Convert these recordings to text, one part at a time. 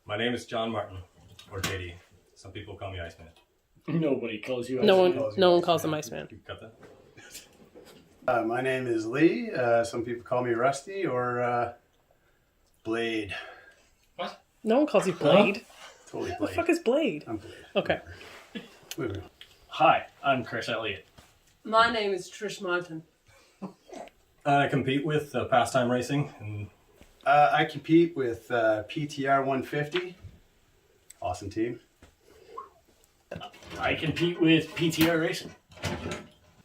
My name is John Martin, or JD. Some people call me Iceman. Nobody calls you No Iceman. one calls him Iceman. You cut that? My name is Lee. Some people call me Rusty or Blade. No one calls you Blade. Totally Who Blade. the fuck is Blade? I'm Blade. Okay. Moving on. Hi, I'm Chris Elliott. My name is Trish Martin. I compete with PassTime Racing, and I compete with PTR 150. Awesome team. I compete with PTR Racing.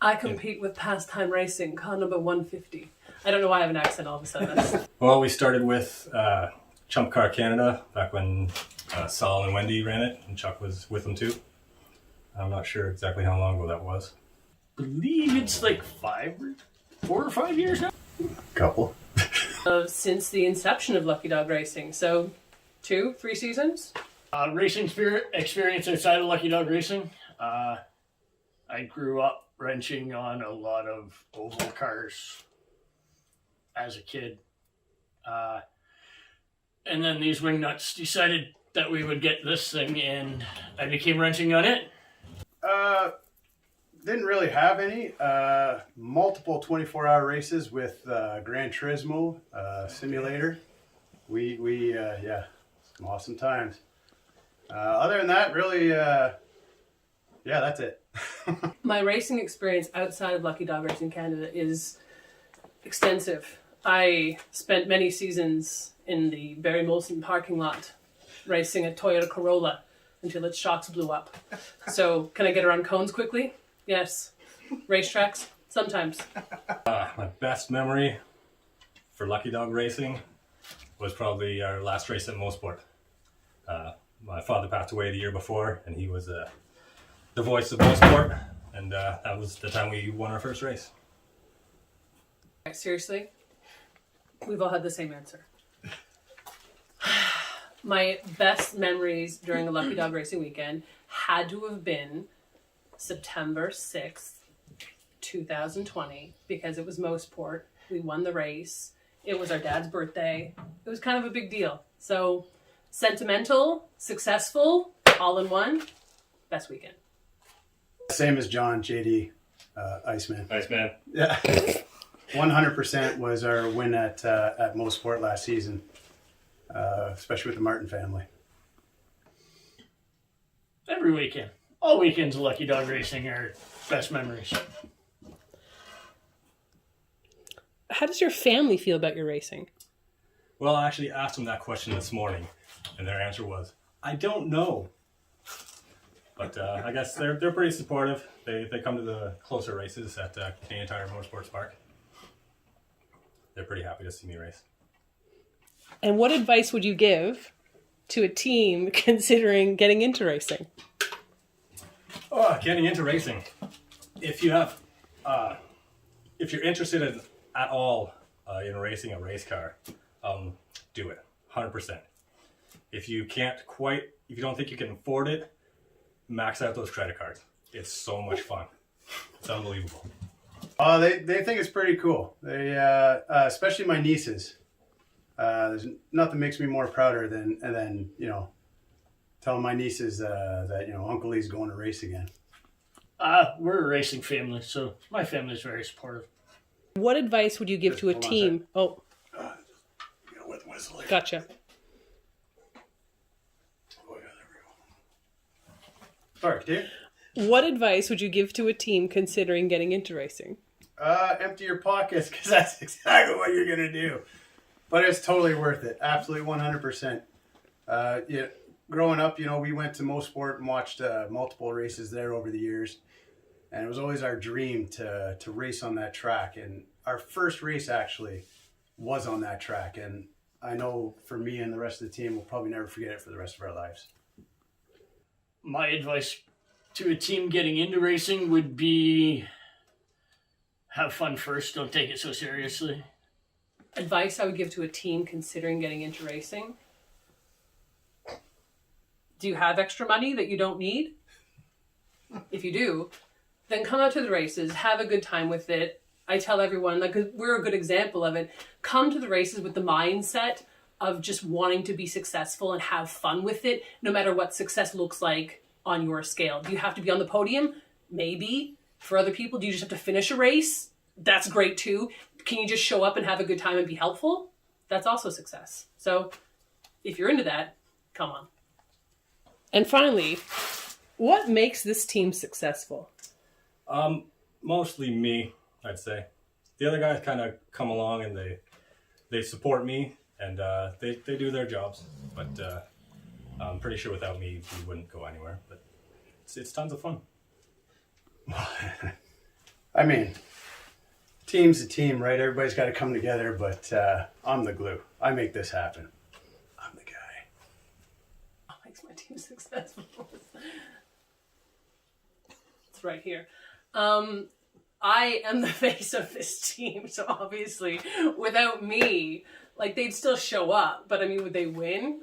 I compete with PassTime Racing, car number 150. I don't know why I have an accent all of a sudden. well, we started with Chump Car Canada back when Saul and Wendy ran it, and Chuck was with them too. I'm not sure exactly how long ago that was. I believe it's like 4 or 5 years now. Couple. Since the inception of Lucky Dog Racing. So, 2-3 seasons? Racing experience outside of Lucky Dog Racing. I grew up wrenching on a lot of oval cars as a kid. And then these wingnuts decided that we would get this thing, and I became wrenching on it. Didn't really have any. Multiple 24-hour races with Gran Turismo simulator. We some awesome times. Other than that, really, that's it. My racing experience outside of Lucky Dog Racing Canada is extensive. I spent many seasons in the Barry Molson parking lot racing a Toyota Corolla until its shocks blew up. So, can I get around cones quickly? Yes. Racetracks? Sometimes. My best memory for Lucky Dog Racing was probably our last race at Mosport. My father passed away the year before, and he was the voice of Mosport, and that was the time we won our first race. Seriously? We've all had the same answer. My best memories during a Lucky Dog Racing weekend had to have been September 6th, 2020, because it was Mosport. We won the race. It was our dad's birthday. It was kind of a big deal. So, sentimental, successful, all in one. Best weekend. Same as John, JD, Iceman. Iceman. Yeah. 100% was our win at Mosport last season, especially with the Martin family. Every weekend. All weekends of Lucky Dog Racing are best memories. How does your family feel about your racing? Well, I actually asked them that question this morning, and their answer was, I don't know. But I guess they're pretty supportive. They come to the closer races at Canadian Tire Motorsports Park. They're pretty happy to see me race. And what advice would you give to a team considering getting into racing? Oh, getting into racing. If you have, if you're interested at all in racing a race car, do it, 100%. If you don't think you can afford it, max out those credit cards. It's so much fun. It's unbelievable. They think it's pretty cool. They, especially my nieces. There's nothing makes me more prouder than telling my nieces that Uncle Lee's going to race again. We're a racing family, so my family's very supportive. What advice would you give to a Hold on a team? Oh, With whistle here. gotcha. Oh, yeah, there we go. Sorry, Dave. What advice would you give to a team considering getting into racing? Empty your pockets, because that's exactly what you're going to do. But it's totally worth it. Absolutely 100%. Growing up, we went to Mosport and watched multiple races there over the years. And it was always our dream to race on that track. And our first race actually was on that track. And I know for me and the rest of the team, we'll probably never forget it for the rest of our lives. My advice to a team getting into racing would be have fun first. Don't take it so seriously. Advice I would give to a team considering getting into racing. Do you have extra money that you don't need? If you do, then come out to the races, have a good time with it. I tell everyone, we're a good example of it. Come to the races with the mindset of just wanting to be successful and have fun with it, no matter what success looks like on your scale. Do you have to be on the podium? Maybe. For other people, do you just have to finish a race? That's great too. Can you just show up and have a good time and be helpful? That's also success. So if you're into that, come on. And finally, what makes this team successful? Mostly me, I'd say. The other guys kind of come along and they support me, and they do their jobs. But I'm pretty sure without me, we wouldn't go anywhere. But it's tons of fun. I mean, team's a team, right? Everybody's got to come together, but I'm the glue. I make this happen. I'm the guy. What makes my team successful? It's right here. I am the face of this team, so obviously without me, like, they'd still show up, but I mean, would they win?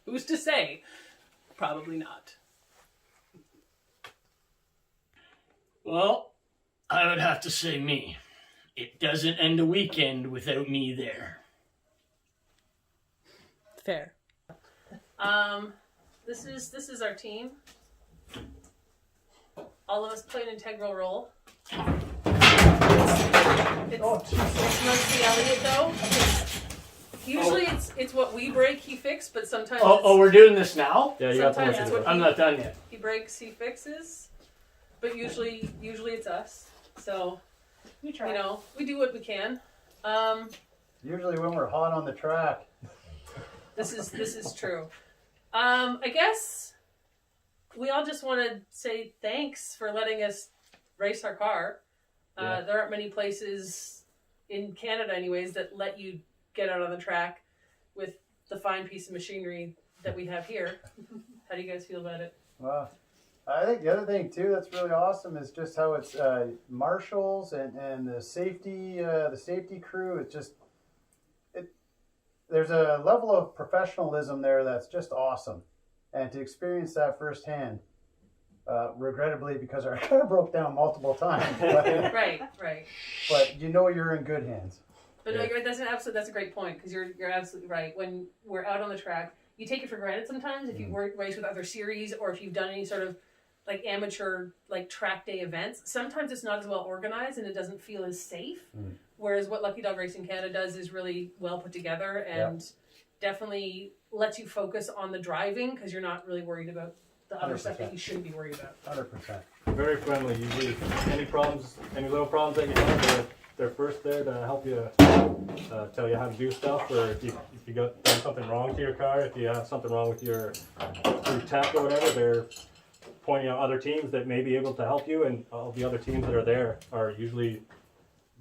Who's to say? Probably not. Well, I would have to say me. It doesn't end a weekend without me there. Fair. This is our team. All of us play an integral role. It's mostly Elliot though. Usually it's what we break he fixes, but sometimes We're doing this now? Yeah, you got to Sometimes look it's into what it. I'm not done yet. he breaks he fixes. But usually it's us. So We try. you know, we do what we can. Usually when we're hot on the track. This is true. I guess we all just want to say thanks for letting us race our car. Yeah. There aren't many places in Canada, anyways, that let you get out on the track with the fine piece of machinery that we have here. How do you guys feel about it? Well, I think the other thing too that's really awesome is just how it's marshals and the safety crew. It's just there's a level of professionalism there that's just awesome, and to experience that firsthand. Regrettably, because our car broke down multiple times, Right. but you know you're in good hands. But no, that's a great point, because you're absolutely right. When we're out on the track, you take it for granted sometimes if you race with other series or if you've done any sort of like amateur like track day events. Sometimes it's not as well organized and it doesn't feel as safe. Whereas what Lucky Dog Racing Canada does is really well put together and definitely lets you focus on the driving because you're not really worried about the other stuff that you shouldn't be worried about. 100%. Very friendly. Usually, any little problems that you have, they're first there to help you, tell you how to do stuff, or if you got done something wrong to your car, if you have something wrong with your tap or whatever, they're pointing out other teams that may be able to help you, and all the other teams that are there are usually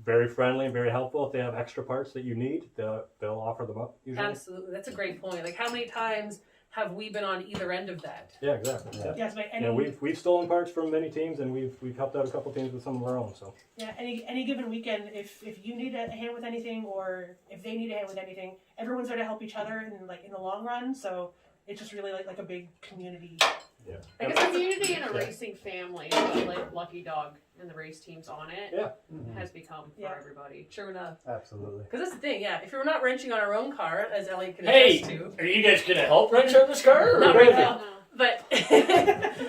very friendly and very helpful. If they have extra parts that you need, they'll offer them up usually. Absolutely, that's a great point. Like, how many times have we been on either end of that? Yeah, exactly. Yeah. Yes, but We've stolen parts from many teams, and we've helped out a couple teams with some of our own. So any given weekend, if you need a hand with anything, or if they need a hand with anything, everyone's there to help each other in the long run. So it's just really like a big community. yeah. I guess community and a racing family, but like Lucky Dog and the race teams on it Yeah. has become for everybody. True enough. Absolutely. Because that's the thing, yeah. If you're not wrenching on our own car, as Elliot can Hey, attest to, are you guys going to help wrench on this car? Not Or right is it- now. but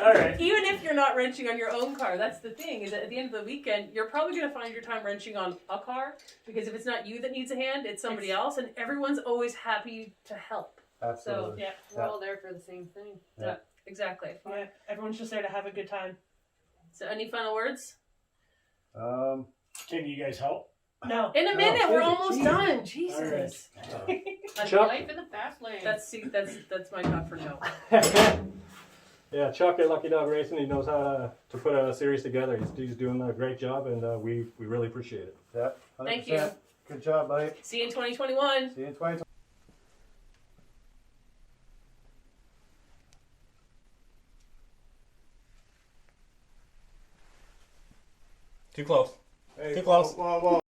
All right. even if you're not wrenching on your own car, that's the thing, is that at the end of the weekend, you're probably going to find your time wrenching on a car, because if it's not you that needs a hand, it's somebody else, and everyone's always happy to help. Absolutely. Yeah, We're all there for the same thing. Exactly. yeah, everyone's just there to have a good time. So any final words? Can you guys help? No, In a minute, we're almost Jesus. done. Jesus. That's Chuck? life in the fast lane. That's my talk for no. Yeah, Chuck at Lucky Dog Racing, he knows how to put a series together. He's doing a great job, and we really appreciate it. Yep. 100%. Thank you. Good job, buddy. See you in 2021. See you in 2020. Too close. Hey, Too close. Whoa, whoa.